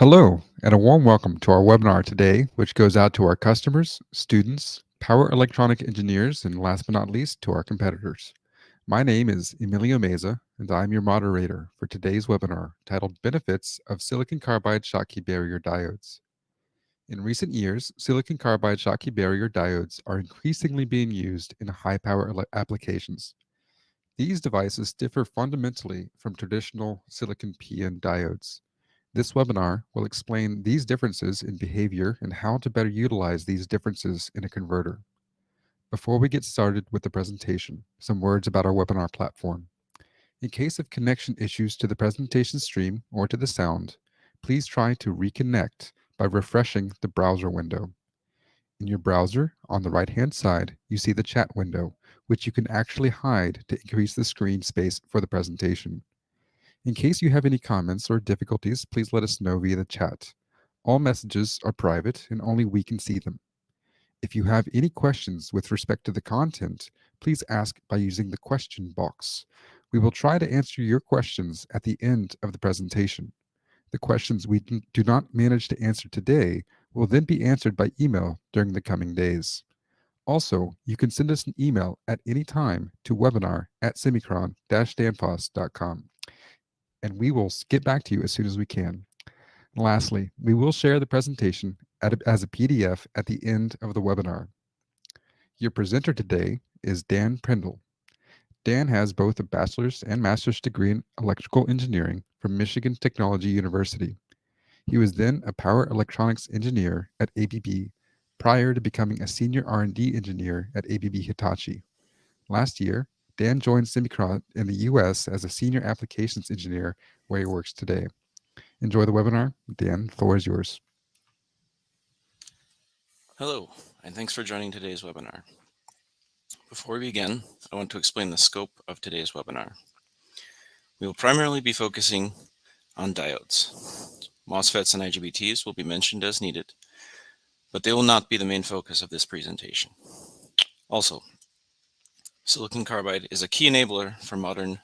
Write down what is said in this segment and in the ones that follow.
Hello, and a warm welcome to our webinar today, which goes out to our customers, students, power electronic engineers, and last but not least, to our competitors. My name is Emilio Meza, and I'm your moderator for today's webinar titled Benefits of Silicon Carbide Schottky Barrier Diodes. In recent years, silicon carbide Schottky barrier diodes are increasingly being used in high-power applications. These devices differ fundamentally from traditional silicon PN diodes. This webinar will explain these differences in behavior and how to better utilize these differences in a converter. Before we get started with the presentation, some words about our webinar platform. In case of connection issues to the presentation stream or to the sound, please try to reconnect by refreshing the browser window. In your browser, on the right-hand side, you see the chat window, which you can actually hide to increase the screen space for the presentation. In case you have any comments or difficulties, please let us know via the chat. All messages are private and only we can see them. If you have any questions with respect to the content, please ask by using the question box. We will try to answer your questions at the end of the presentation. The questions we do not manage to answer today will then be answered by email during the coming days. Also, you can send us an email at any time to webinar@semikron-danfoss.com, and we will get back to you as soon as we can. Lastly, we will share the presentation as a PDF at the end of the webinar. Your presenter today is Dan Prindle. Dan has both a bachelor's and master's degree in electrical engineering from Michigan Technology University. He was then a power electronics engineer at ABB prior to becoming a senior R&D engineer at ABB Hitachi. Last year, Dan joined Semikron in the US as a senior applications engineer where he works today. Enjoy the webinar. Dan, the floor is yours. Hello, and thanks for joining today's webinar. Before we begin, I want to explain the scope of today's webinar. We will primarily be focusing on diodes. MOSFETs and IGBTs will be mentioned as needed, but they will not be the main focus of this presentation. Also, silicon carbide is a key enabler for modern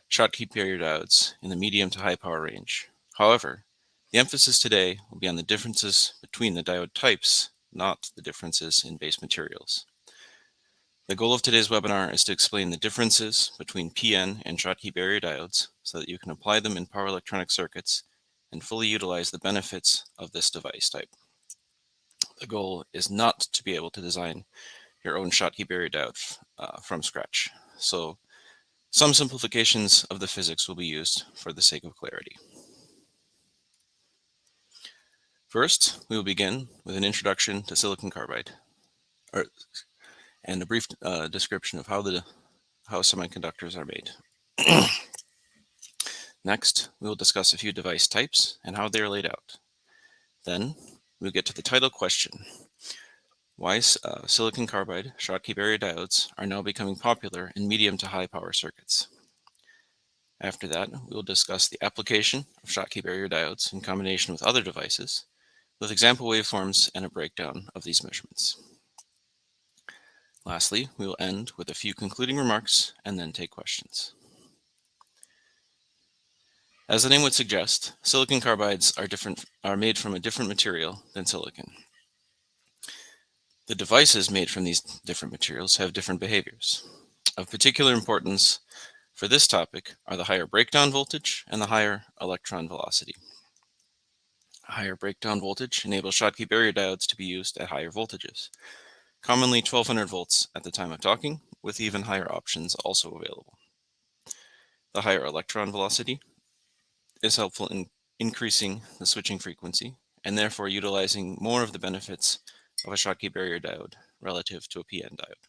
Schottky barrier diodes in the medium to high power range. However, the emphasis today will be on the differences between the diode types, not the differences in base materials. The goal of today's webinar is to explain the differences between PN and Schottky barrier diodes so that you can apply them in power electronic circuits and fully utilize the benefits of this device type. The goal is not to be able to design your own Schottky barrier diode from scratch. So some simplifications of the physics will be used for the sake of clarity. First, we will begin with an introduction to silicon carbide, and a brief description of how semiconductors are made. Next, we will discuss a few device types and how they are laid out. Then, we'll get to the title question: why silicon carbide Schottky barrier diodes are now becoming popular in medium to high power circuits. After that, we will discuss the application of Schottky barrier diodes in combination with other devices, with example waveforms and a breakdown of these measurements. Lastly, we will end with a few concluding remarks and then take questions. As the name would suggest, silicon carbides are made from a different material than silicon. The devices made from these different materials have different behaviors. Of particular importance for this topic are the higher breakdown voltage and the higher electron velocity. A higher breakdown voltage enables Schottky barrier diodes to be used at higher voltages, commonly 1200 volts at the time of talking, with even higher options also available. The higher electron velocity is helpful in increasing the switching frequency and therefore utilizing more of the benefits of a Schottky barrier diode relative to a PN diode.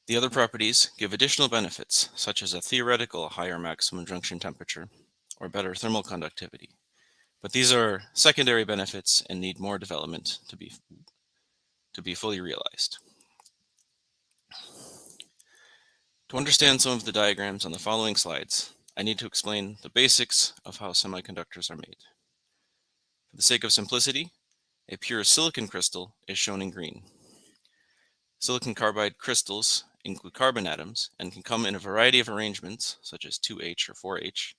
The other properties give additional benefits, such as a theoretical higher maximum junction temperature or better thermal conductivity, but these are secondary benefits and need more development to be fully realized. To understand some of the diagrams on the following slides, I need to explain the basics of how semiconductors are made. For the sake of simplicity, a pure silicon crystal is shown in green. Silicon carbide crystals include carbon atoms and can come in a variety of arrangements, such as 2H or 4H.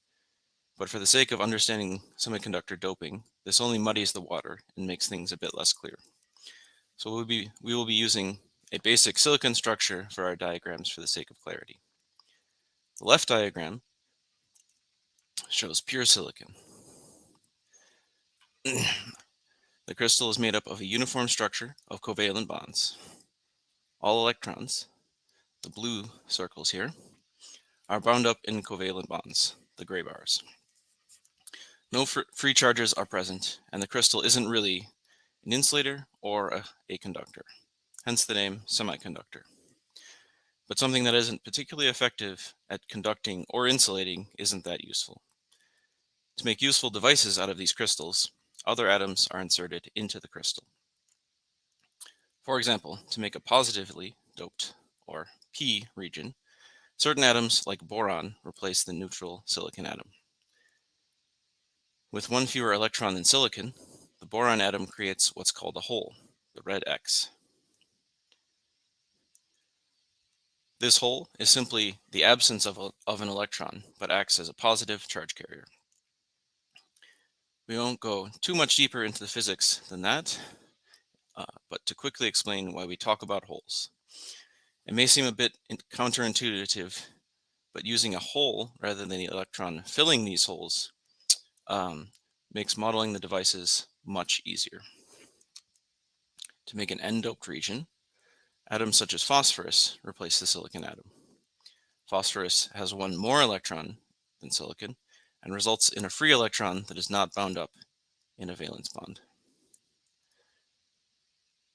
But for the sake of understanding semiconductor doping, this only muddies the water and makes things a bit less clear. So we will be using a basic silicon structure for our diagrams for the sake of clarity. The left diagram shows pure silicon. The crystal is made up of a uniform structure of covalent bonds. All electrons, the blue circles here, are bound up in covalent bonds, the gray bars. No free charges are present, and the crystal isn't really an insulator or a conductor, hence the name semiconductor. But something that isn't particularly effective at conducting or insulating isn't that useful. To make useful devices out of these crystals, other atoms are inserted into the crystal. For example, to make a positively doped, or P region, certain atoms like boron replace the neutral silicon atom. With one fewer electron than silicon, the boron atom creates what's called a hole, the red X. This hole is simply the absence of an electron, but acts as a positive charge carrier. We won't go too much deeper into the physics than that, but to quickly explain why we talk about holes. It may seem a bit counterintuitive, but using a hole rather than the electron filling these holes makes modeling the devices much easier. To make an n-doped region, atoms such as phosphorus replace the silicon atom. Phosphorus has one more electron than silicon and results in a free electron that is not bound up in a valence bond.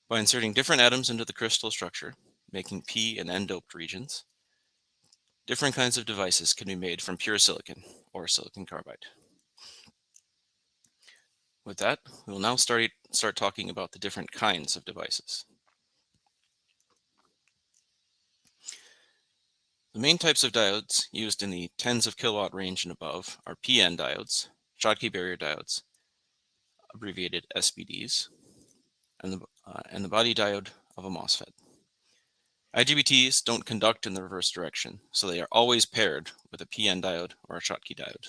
By inserting different atoms into the crystal structure, making p and n-doped regions, different kinds of devices can be made from pure silicon or silicon carbide. With that, we will now start talking about the different kinds of devices. The main types of diodes used in the tens of kilowatt range and above are PN diodes, Schottky barrier diodes, abbreviated SBDs, and the body diode of a MOSFET. IGBTs don't conduct in the reverse direction, so they are always paired with a PN diode or a Schottky diode.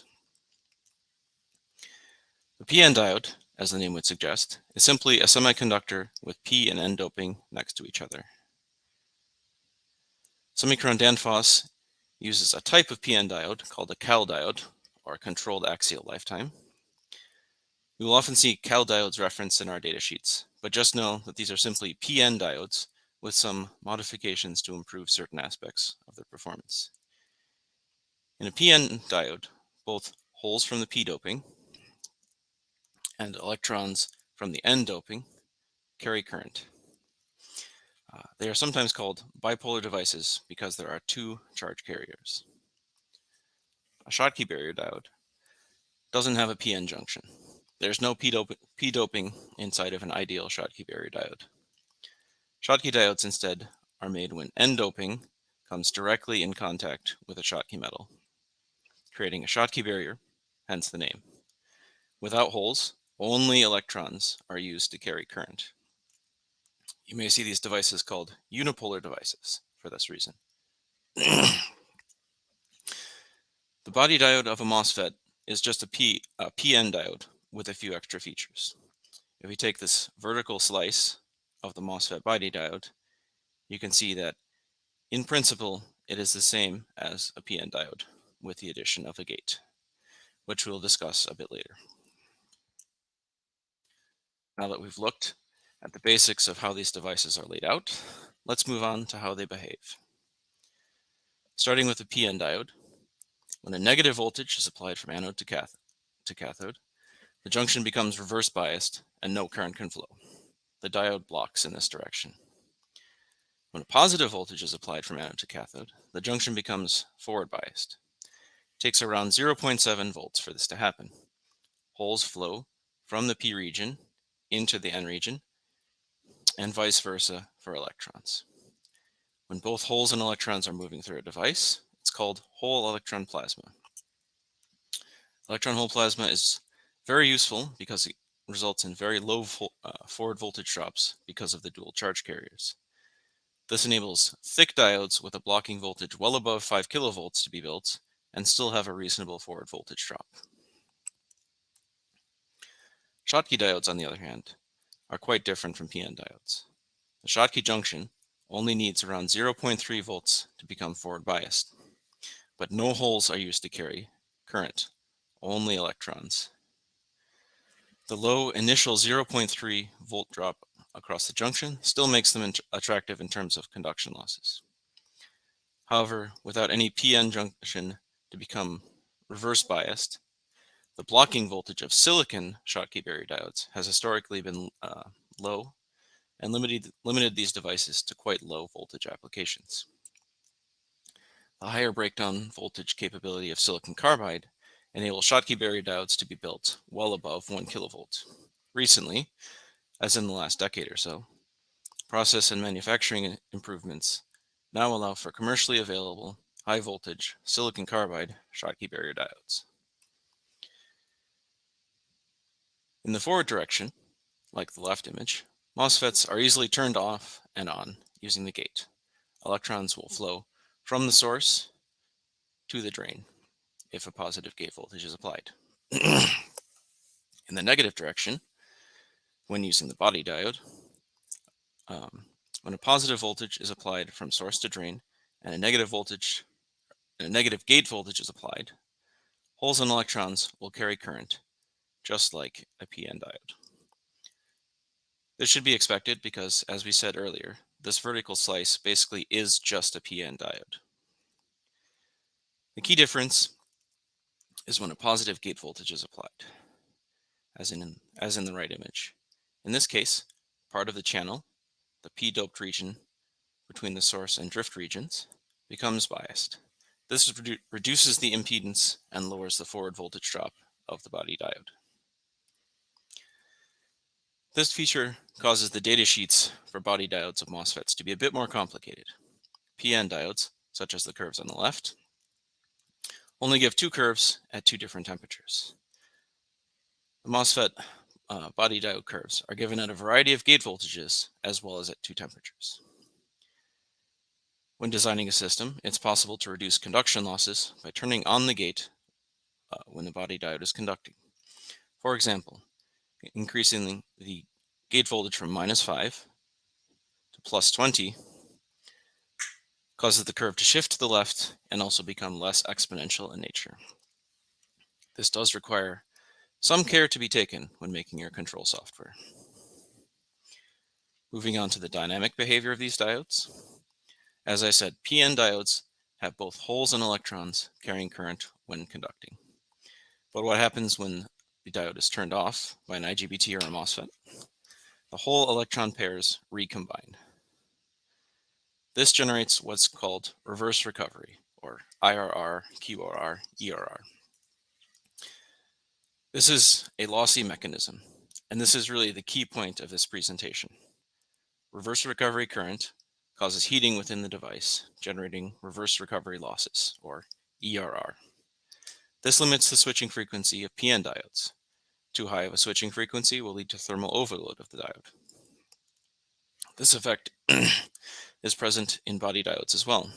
The PN diode, as the name would suggest, is simply a semiconductor with P and N doping next to each other. Semikron Danfoss uses a type of PN diode called a CAL diode, or a controlled axial lifetime. We will often see CAL diodes referenced in our datasheets, but just know that these are simply PN diodes with some modifications to improve certain aspects of their performance. In a PN diode, both holes from the P doping and electrons from the N doping carry current. They are sometimes called bipolar devices because there are two charge carriers. A Schottky barrier diode doesn't have a PN junction. There's no P doping inside of an ideal Schottky barrier diode. Schottky diodes instead are made when N doping comes directly in contact with a Schottky metal, creating a Schottky barrier, hence the name. Without holes, only electrons are used to carry current. You may see these devices called unipolar devices for this reason. The body diode of a MOSFET is just a PN diode with a few extra features. If we take this vertical slice of the MOSFET body diode, you can see that in principle it is the same as a PN diode with the addition of a gate, which we'll discuss a bit later. Now that we've looked at the basics of how these devices are laid out, let's move on to how they behave. Starting with the PN diode, when a negative voltage is applied from anode to cathode, the junction becomes reverse biased and no current can flow. The diode blocks in this direction. When a positive voltage is applied from anode to cathode, the junction becomes forward biased. It takes around 0.7 volts for this to happen. Holes flow from the P region into the N region, and vice versa for electrons. When both holes and electrons are moving through a device, it's called whole electron plasma. Electron hole plasma is very useful because it results in very low forward voltage drops because of the dual charge carriers. This enables thick diodes with a blocking voltage well above 5 kilovolts to be built and still have a reasonable forward voltage drop. Schottky diodes, on the other hand, are quite different from PN diodes. The Schottky junction only needs around 0.3 volts to become forward biased, but no holes are used to carry current, only electrons. The low initial 0.3 volt drop across the junction still makes them attractive in terms of conduction losses. However, without any PN junction to become reverse biased, the blocking voltage of silicon Schottky barrier diodes has historically been low and limited these devices to quite low voltage applications. The higher breakdown voltage capability of silicon carbide enables Schottky barrier diodes to be built well above 1 kilovolt. Recently, as in the last decade or so, process and manufacturing improvements now allow for commercially available high voltage silicon carbide Schottky barrier diodes. In the forward direction, like the left image, MOSFETs are easily turned off and on using the gate. Electrons will flow from the source to the drain if a positive gate voltage is applied. In the negative direction, when using the body diode, when a positive voltage is applied from source to drain and a negative gate voltage is applied, holes and electrons will carry current, just like a PN diode. This should be expected because, as we said earlier, this vertical slice basically is just a PN diode. The key difference is when a positive gate voltage is applied, as in the right image. In this case, part of the channel, the p-doped region between the source and drift regions, becomes biased. This reduces the impedance and lowers the forward voltage drop of the body diode. This feature causes the datasheets for body diodes of MOSFETs to be a bit more complicated. PN diodes, such as the curves on the left, only give two curves at two different temperatures. The MOSFET body diode curves are given at a variety of gate voltages as well as at two temperatures. When designing a system, it's possible to reduce conduction losses by turning on the gate when the body diode is conducting. For example, increasing the gate voltage from -5 to +20 causes the curve to shift to the left and also become less exponential in nature. This does require some care to be taken when making your control software. Moving on to the dynamic behavior of these diodes. As I said, PN diodes have both holes and electrons carrying current when conducting. But what happens when the diode is turned off by an IGBT or a MOSFET? The hole electron pairs recombine. This generates what's called reverse recovery, or IRR, QRR, ERR. This is a lossy mechanism, and this is really the key point of this presentation. Reverse recovery current causes heating within the device, generating reverse recovery losses, or ERR. This limits the switching frequency of PN diodes. Too high of a switching frequency will lead to thermal overload of the diode. This effect is present in body diodes as well.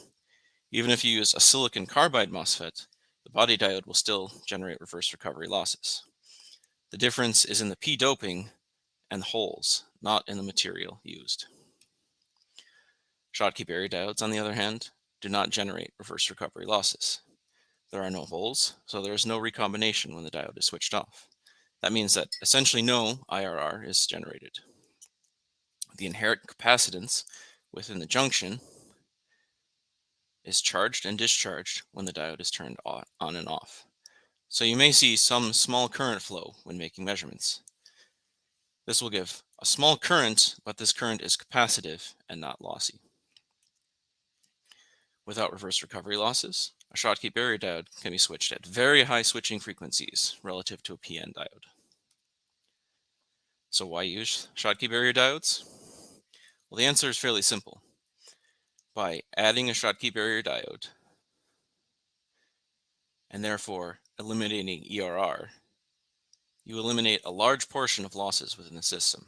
Even if you use a silicon carbide MOSFET, the body diode will still generate reverse recovery losses. The difference is in the p-doping and holes, not in the material used. Schottky barrier diodes, on the other hand, do not generate reverse recovery losses. There are no holes, so there is no recombination when the diode is switched off. That means that essentially no IRR is generated. The inherent capacitance within the junction is charged and discharged when the diode is turned on and off. So you may see some small current flow when making measurements. This will give a small current, but this current is capacitive and not lossy. Without reverse recovery losses, a Schottky barrier diode can be switched at very high switching frequencies relative to a PN diode. So why use Schottky barrier diodes? Well, the answer is fairly simple. By adding a Schottky barrier diode and therefore eliminating ERR, you eliminate a large portion of losses within the system.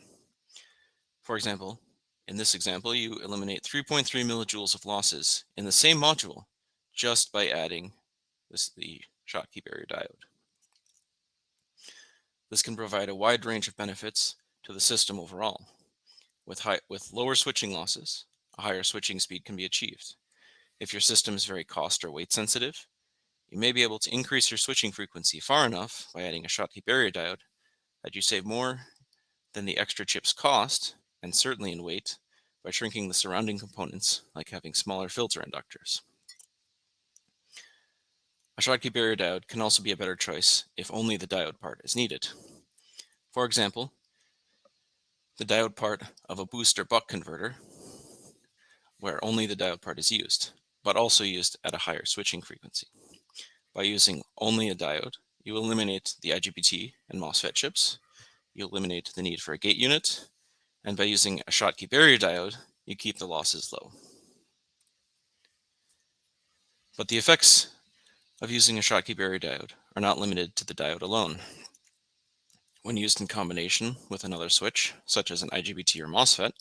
For example, in this example, you eliminate 3.3 millijoules of losses in the same module just by adding the Schottky barrier diode. This can provide a wide range of benefits to the system overall. With lower switching losses, a higher switching speed can be achieved. If your system is very cost or weight sensitive, you may be able to increase your switching frequency far enough by adding a Schottky barrier diode that you save more than the extra chip's cost, and certainly in weight, by shrinking the surrounding components, like having smaller filter inductors. A Schottky barrier diode can also be a better choice if only the diode part is needed. For example, the diode part of a boost or buck converter, where only the diode part is used, but also used at a higher switching frequency. By using only a diode, you eliminate the IGBT and MOSFET chips, you eliminate the need for a gate unit, and by using a Schottky barrier diode, you keep the losses low. But the effects of using a Schottky barrier diode are not limited to the diode alone. When used in combination with another switch, such as an IGBT or MOSFET,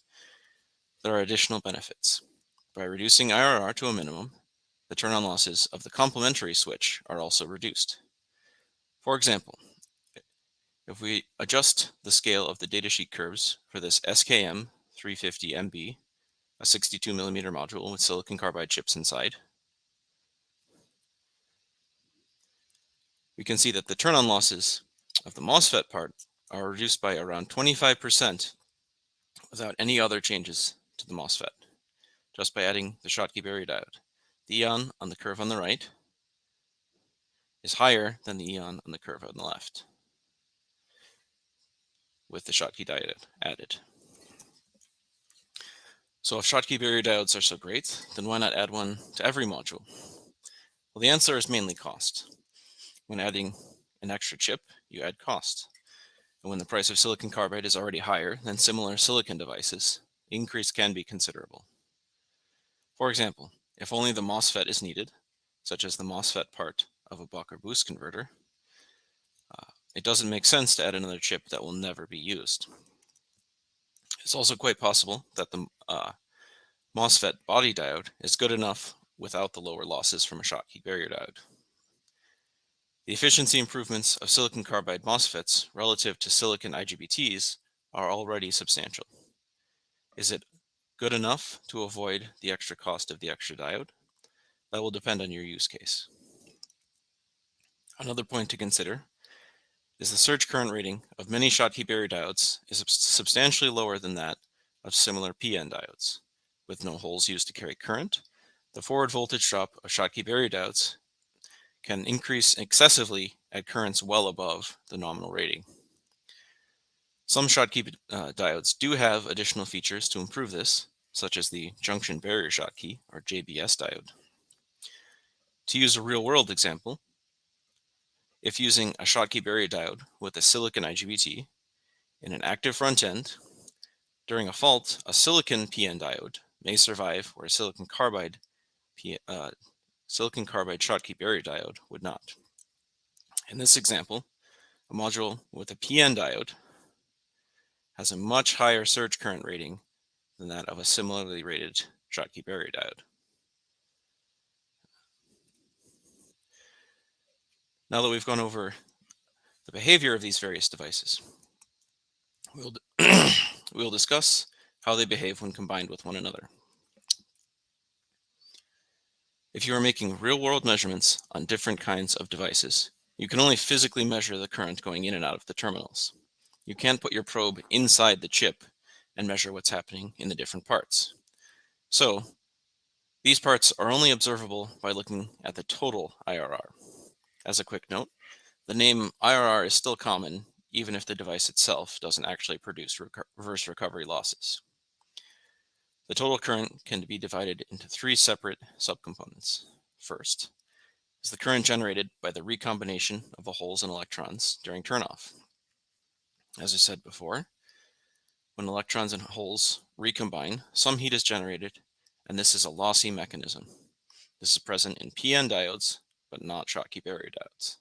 there are additional benefits. By reducing IRR to a minimum, the turn-on losses of the complementary switch are also reduced. For example, if we adjust the scale of the datasheet curves for this SKM 350MB, a 62mm module with silicon carbide chips inside, we can see that the turn-on losses of the MOSFET part are reduced by around 25% without any other changes to the MOSFET, just by adding the Schottky barrier diode. The eon on the curve on the right is higher than the eon on the curve on the left, with the Schottky diode added. So if Schottky barrier diodes are so great, then why not add one to every module? Well, the answer is mainly cost. When adding an extra chip, you add cost. And when the price of silicon carbide is already higher than similar silicon devices, the increase can be considerable. For example, if only the MOSFET is needed, such as the MOSFET part of a buck or boost converter, it doesn't make sense to add another chip that will never be used. It's also quite possible that the MOSFET body diode is good enough without the lower losses from a Schottky barrier diode. The efficiency improvements of silicon carbide MOSFETs relative to silicon IGBTs are already substantial. Is it good enough to avoid the extra cost of the extra diode? That will depend on your use case. Another point to consider is the surge current rating of many Schottky barrier diodes is substantially lower than that of similar PN diodes. With no holes used to carry current, the forward voltage drop of Schottky barrier diodes can increase excessively at currents well above the nominal rating. Some Schottky diodes do have additional features to improve this, such as the junction barrier Schottky, or JBS diode. To use a real-world example, if using a Schottky barrier diode with a silicon IGBT in an active front end, during a fault, a silicon PN diode may survive where a silicon carbide Schottky barrier diode would not. In this example, a module with a PN diode has a much higher surge current rating than that of a similarly rated Schottky barrier diode. Now that we've gone over the behavior of these various devices, we'll discuss how they behave when combined with one another. If you are making real-world measurements on different kinds of devices, you can only physically measure the current going in and out of the terminals. You can't put your probe inside the chip and measure what's happening in the different parts. So, these parts are only observable by looking at the total IRR. As a quick note, the name IRR is still common even if the device itself doesn't actually produce reverse recovery losses. The total current can be divided into three separate subcomponents. First is the current generated by the recombination of the holes and electrons during turnoff. As I said before, when electrons and holes recombine, some heat is generated, and this is a lossy mechanism. This is present in PN diodes, but not Schottky barrier diodes.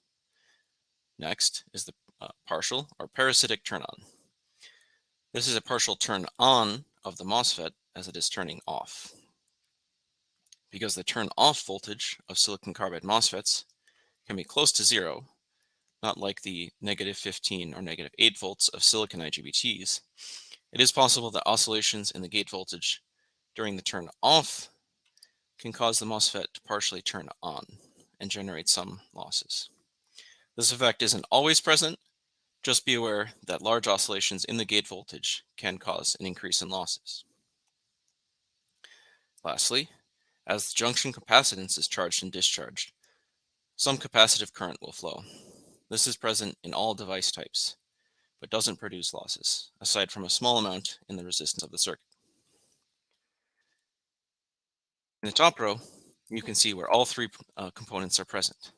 Next is the partial or parasitic turn-on. This is a partial turn-on of the MOSFET as it is turning off. Because the turn-off voltage of silicon carbide MOSFETs can be close to zero, not like the -15 or -8 volts of silicon IGBTs, it is possible that oscillations in the gate voltage during the turn off can cause the MOSFET to partially turn on and generate some losses. This effect isn't always present. Just be aware that large oscillations in the gate voltage can cause an increase in losses. Lastly, as the junction capacitance is charged and discharged, some capacitive current will flow. This is present in all device types, but doesn't produce losses, aside from a small amount in the resistance of the circuit. In the top row, you can see where all three components are present.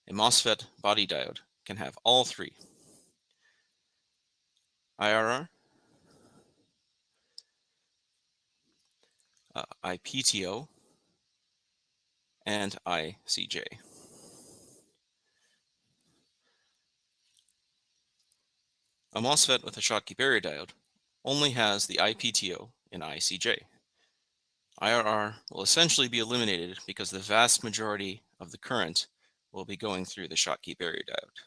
A MOSFET body diode can have all three: IRR, IPTO, and ICJ. A MOSFET with a Schottky barrier diode only has the IPTO and ICJ. IRR will essentially be eliminated because the vast majority of the current will be going through the Schottky barrier diode.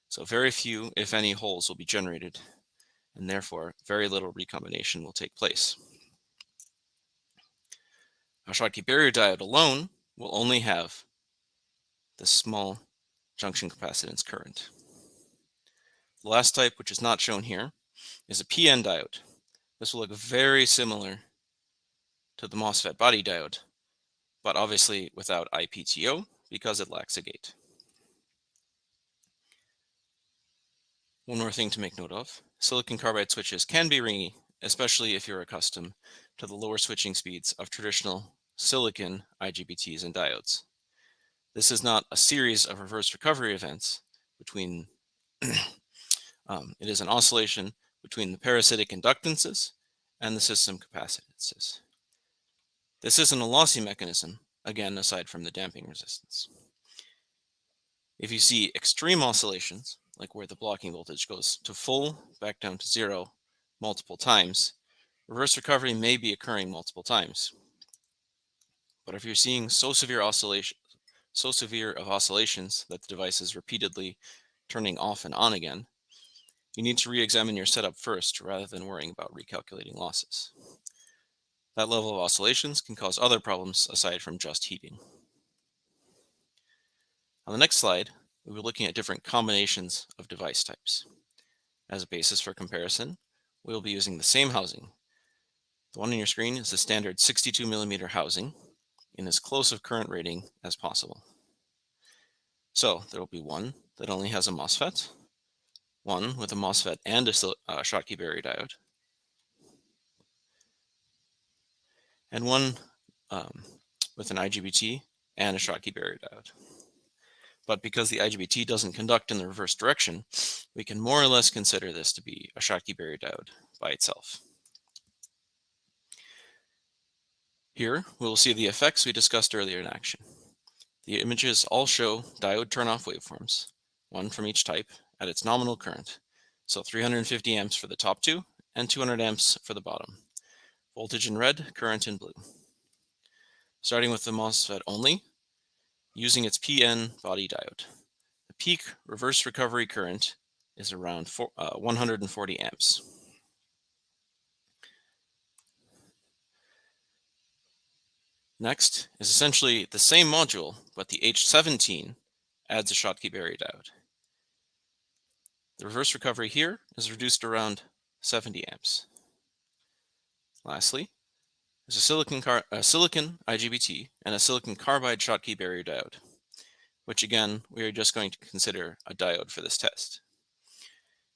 So very few, if any, holes will be generated, and therefore very little recombination will take place. A Schottky barrier diode alone will only have the small junction capacitance current. The last type, which is not shown here, is a PN diode. This will look very similar to the MOSFET body diode, but obviously without IPTO because it lacks a gate. One more thing to make note of: silicon carbide switches can be ringy, especially if you're accustomed to the lower switching speeds of traditional silicon IGBTs and diodes. This is not a series of reverse recovery events between it is an oscillation between the parasitic inductances and the system capacitances. This isn't a lossy mechanism, again, aside from the damping resistance. If you see extreme oscillations, like where the blocking voltage goes to full, back down to zero multiple times, reverse recovery may be occurring multiple times. But if you're seeing so severe of oscillations that the device is repeatedly turning off and on again, you need to re-examine your setup first rather than worrying about recalculating losses. That level of oscillations can cause other problems aside from just heating. On the next slide, we'll be looking at different combinations of device types. As a basis for comparison, we will be using the same housing. The one on your screen is the standard 62mm housing in as close of current rating as possible. So there will be one that only has a MOSFET, one with a MOSFET and a Schottky barrier diode, and one with an IGBT and a Schottky barrier diode. But because the IGBT doesn't conduct in the reverse direction, we can more or less consider this to be a Schottky barrier diode by itself. Here, we will see the effects we discussed earlier in action. The images all show diode turn-off waveforms, one from each type, at its nominal current, so 350 amps for the top two and 200 amps for the bottom. Voltage in red, current in blue. Starting with the MOSFET only, using its PN body diode. The peak reverse recovery current is around 140 amps. Next is essentially the same module, but the H17 adds a Schottky barrier diode. The reverse recovery here is reduced around 70 amps. Lastly, there's a silicon IGBT and a silicon carbide Schottky barrier diode, which again, we are just going to consider a diode for this test.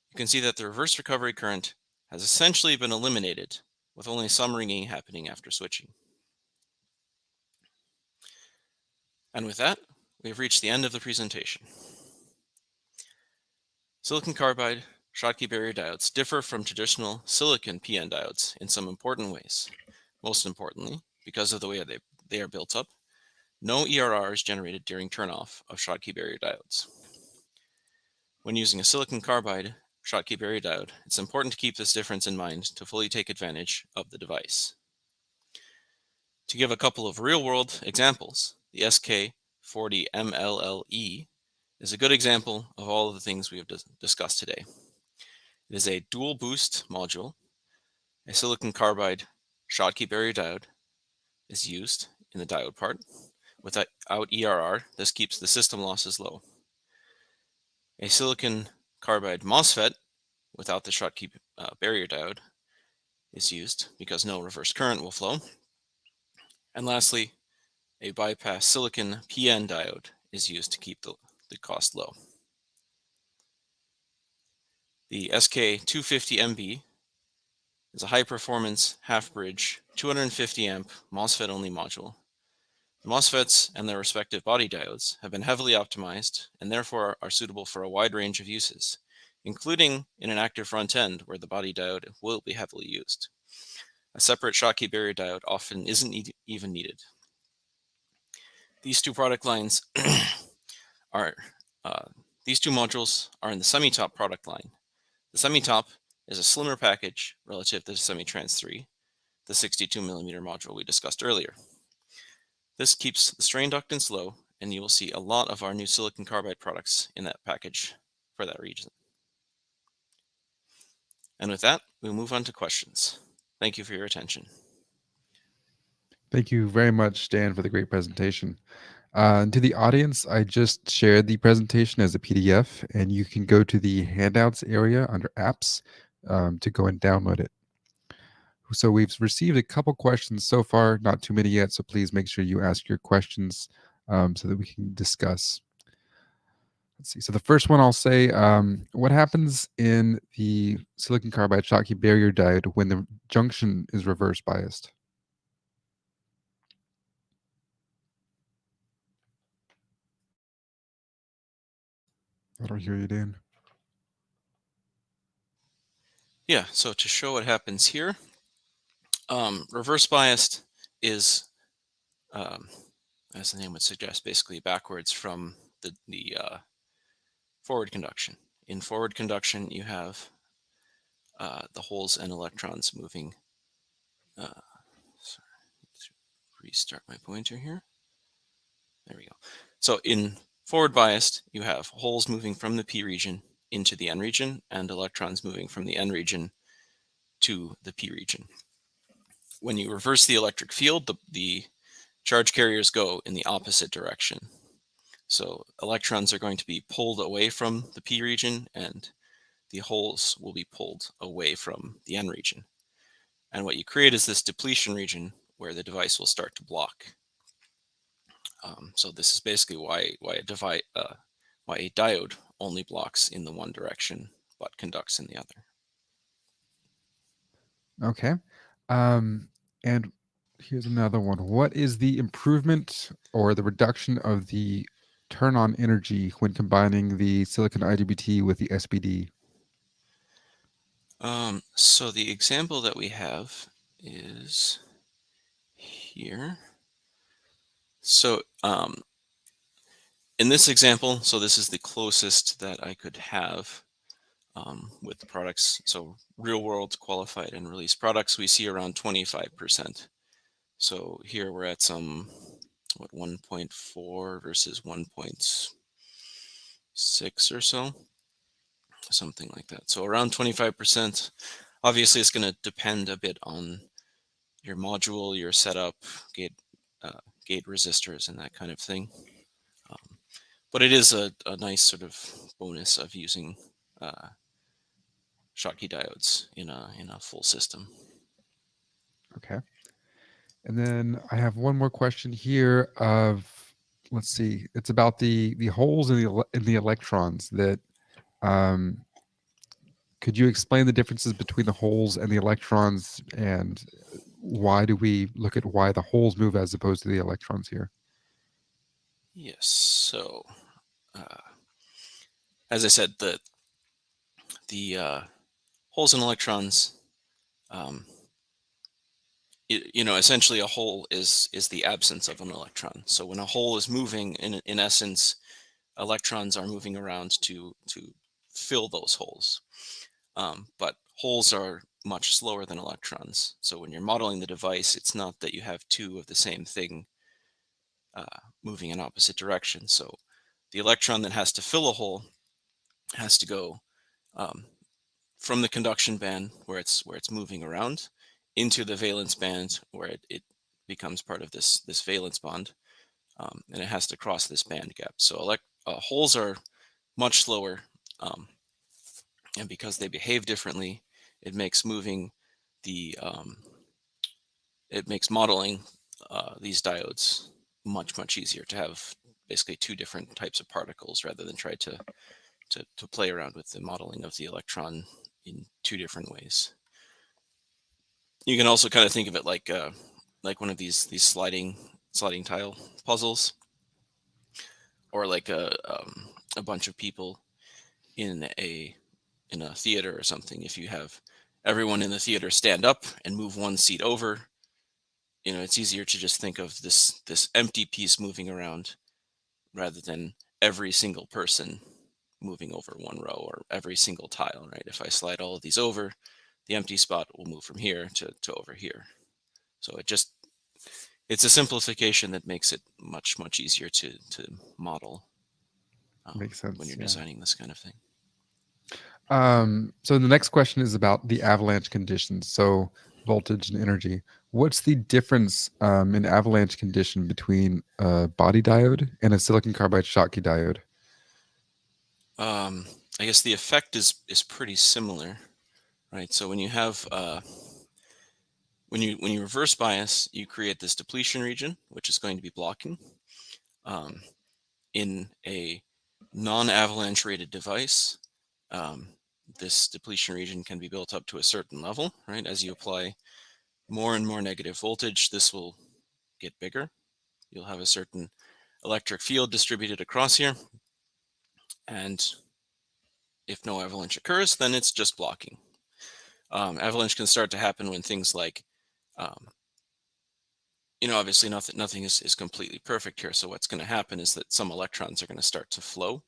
You can see that the reverse recovery current has essentially been eliminated, with only some ringing happening after switching. And with that, we have reached the end of the presentation. Silicon carbide Schottky barrier diodes differ from traditional silicon PN diodes in some important ways. Most importantly, because of the way they are built up, no ERR is generated during turnoff of Schottky barrier diodes. When using a silicon carbide Schottky barrier diode, it's important to keep this difference in mind to fully take advantage of the device. To give a couple of real-world examples, the SK40MLLE is a good example of all of the things we have discussed today. It is a dual boost module. A silicon carbide Schottky barrier diode is used in the diode part. Without ERR, this keeps the system losses low. A silicon carbide MOSFET without the Schottky barrier diode is used because no reverse current will flow. And lastly, a bypass silicon PN diode is used to keep the cost low. The SK250MB is a high-performance half-bridge 250 amp MOSFET-only module. The MOSFETs and their respective body diodes have been heavily optimized and therefore are suitable for a wide range of uses, including in an active front end where the body diode will be heavily used. A separate Schottky barrier diode often isn't even needed. These two product lines these two modules are in the Semitop product line. The Semitop is a slimmer package relative to the Semitrans 3, the 62mm module we discussed earlier. This keeps the strain inductance low, and you will see a lot of our new silicon carbide products in that package for that region. And with that, we'll move on to questions. Thank you for your attention. Thank you very much, Dan, for the great presentation. To the audience, I just shared the presentation as a PDF, and you can go to the handouts area under apps to go and download it. So we've received a couple questions so far, not too many yet, so please make sure you ask your questions so that we can discuss. Let's see. So the first one I'll say, what happens in the silicon carbide Schottky barrier diode when the junction is reverse biased? I don't hear you, Dan. Yeah, so to show what happens here, reverse biased is, as the name would suggest, basically backwards from the forward conduction. In forward conduction, you have the holes and electrons moving. Sorry, let's restart my pointer here. There we go. So in forward biased, you have holes moving from the P region into the N region and electrons moving from the N region to the P region. When you reverse the electric field, the charge carriers go in the opposite direction. So electrons are going to be pulled away from the P region and the holes will be pulled away from the N region. And what you create is this depletion region where the device will start to block. So this is basically why a diode only blocks in the one direction but conducts in the other. Okay. And here's another one. What is the improvement or the reduction of the turn-on energy when combining the silicon IGBT with the SBD? So the example that we have is here. So in this example, so this is the closest that I could have with the products. So real world qualified and released products, we see around 25%. So here we're at some, 1.4 versus 1.6 or so, something like that. So around 25%. Obviously, it's going to depend a bit on your module, your setup, gate resistors, and that kind of thing. But it is a nice sort of bonus of using Schottky diodes in a full system. Okay. And then I have one more question here of, let's see, it's about the holes in the electrons that could you explain the differences between the holes and the electrons, and why do we look at why the holes move as opposed to the electrons here? Yes. So, as I said, the holes and electrons, essentially a hole is the absence of an electron. So when a hole is moving, in essence, electrons are moving around to fill those holes. But holes are much slower than electrons. So when you're modeling the device, it's not that you have two of the same thing moving in opposite directions. So the electron that has to fill a hole has to go from the conduction band where it's moving around into the valence band where it becomes part of this valence bond, and it has to cross this band gap. So holes are much slower, and because they behave differently, it makes moving the it makes modeling these diodes much easier to have basically two different types of particles rather than try to play around with the modeling of the electron in two different ways. You can also kind of think of it like one of these sliding tile puzzles, or like a bunch of people in a theater or something. If you have everyone in the theater stand up and move one seat over, it's easier to just think of this empty piece moving around rather than every single person moving over one row or every single tile, right? If I slide all of these over, the empty spot will move from here to over here. So it's a simplification that makes it much easier to model Makes sense. when you're Yeah. designing this kind of thing. So the next question is about the avalanche conditions. So voltage and energy. What's the difference in avalanche condition between a body diode and a silicon carbide Schottky diode? I guess the effect is pretty similar, right? So when you have when you reverse bias, you create this depletion region, which is going to be blocking. In a non-avalanche rated device, this depletion region can be built up to a certain level, right? As you apply more and more negative voltage, this will get bigger. You'll have a certain electric field distributed across here, and if no avalanche occurs, then it's just blocking. Avalanche can start to happen when things like, obviously nothing is completely perfect here. So what's going to happen is that some electrons are going to start to flow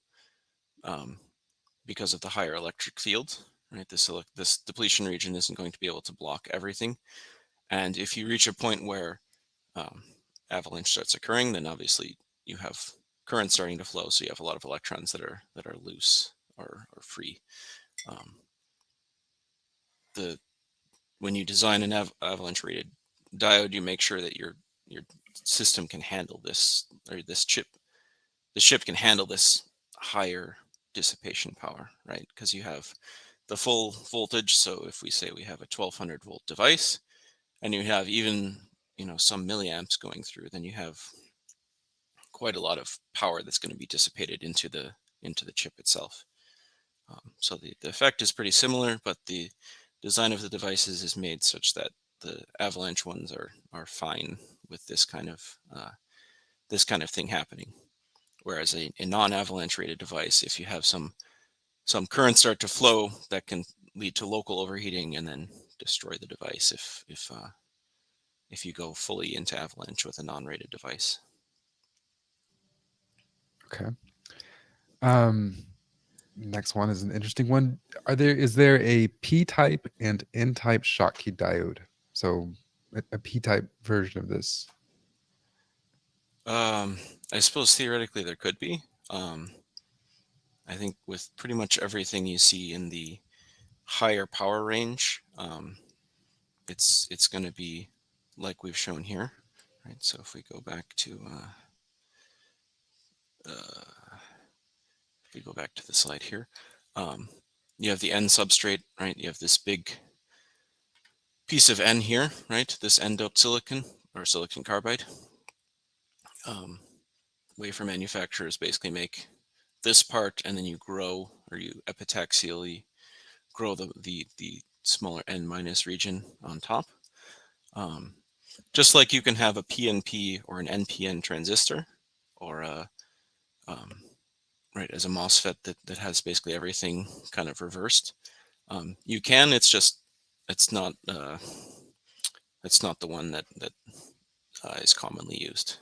because of the higher electric field, right? This depletion region isn't going to be able to block everything. And if you reach a point where avalanche starts occurring, then obviously you have current starting to flow. So you have a lot of electrons that are loose or free. When you design an avalanche rated diode, you make sure that your system can handle this, or the chip can handle this higher dissipation power, right? Because you have the full voltage. So if we say we have a 1200 volt device and you have even some milliamps going through, then you have quite a lot of power that's going to be dissipated into the chip itself. So the effect is pretty similar, but the design of the devices is made such that the avalanche ones are fine with this kind of thing happening. Whereas a non-avalanche rated device, if you have some current start to flow, that can lead to local overheating and then destroy the device if you go fully into avalanche with a non-rated device. Okay. Next one is an interesting one. Is there a P-type and N-type Schottky diode? So a P-type version of this. I suppose theoretically there could be. I think with pretty much everything you see in the higher power range, it's going to be like we've shown here, right? So if we go back to the slide here, you have the N substrate, right? You have this big piece of N here, right? This N-doped silicon or silicon carbide. Wafer manufacturers basically make this part, and then you grow, or you epitaxially grow the smaller N minus region on top. Just like you can have a PNP or an NPN transistor, or a right, as a MOSFET that has basically everything kind of reversed. You can. It's not the one that is commonly used.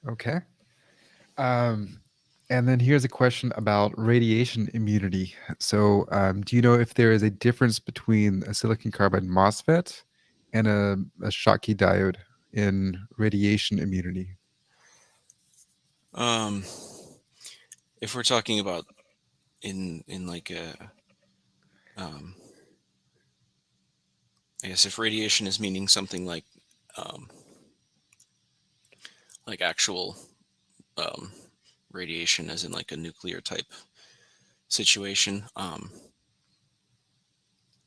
Okay. And then here's a question about radiation immunity. So do you know if there is a difference between a silicon carbide MOSFET and a Schottky diode in radiation immunity? if we're talking about in like a, I guess if radiation is meaning something like actual radiation, as in like a nuclear type situation, I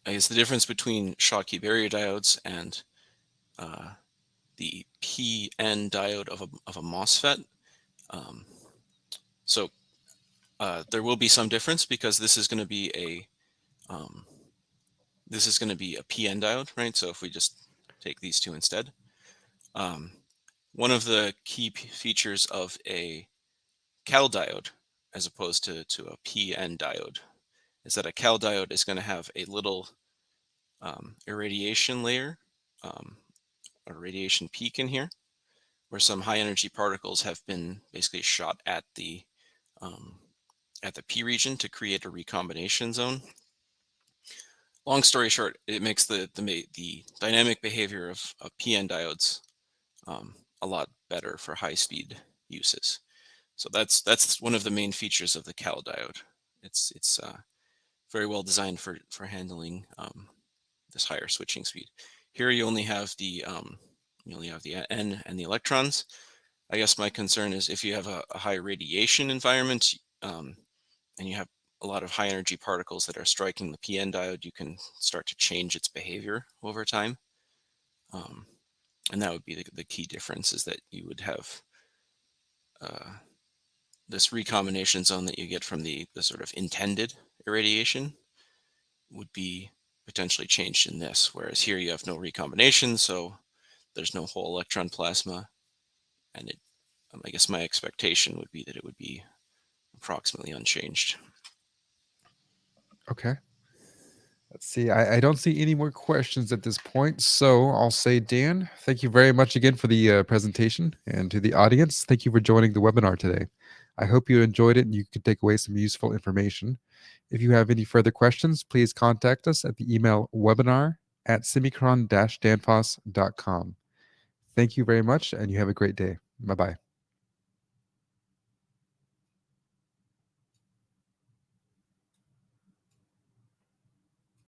guess the difference between Schottky barrier diodes and the PN diode of a MOSFET. So there will be some difference because this is going to be a PN diode, right? So if we just take these two instead, one of the key features of a cal diode as opposed to a PN diode is that a cal diode is going to have a little irradiation layer, a radiation peak in here, where some high energy particles have been basically shot at the P region to create a recombination zone. Long story short, it makes the dynamic behavior of PN diodes a lot better for high speed uses. So that's one of the main features of the cal diode. It's very well designed for handling this higher switching speed. Here you only have the N and the electrons. I guess my concern is if you have a high radiation environment and you have a lot of high energy particles that are striking the PN diode, you can start to change its behavior over time. And that would be the key difference, is that you would have this recombination zone that you get from the sort of intended irradiation would be potentially changed in this, whereas here you have no recombination, so there's no whole electron plasma, and I guess my expectation would be that it would be approximately unchanged. Okay. Let's see. I don't see any more questions at this point, so I'll say, Dan, thank you very much again for the presentation, and to the audience, thank you for joining the webinar today. I hope you enjoyed it and you could take away some useful information. If you have any further questions, please contact us at the email webinar@semikron-danfoss.com. Thank you very much, and you have a great day. Bye-bye.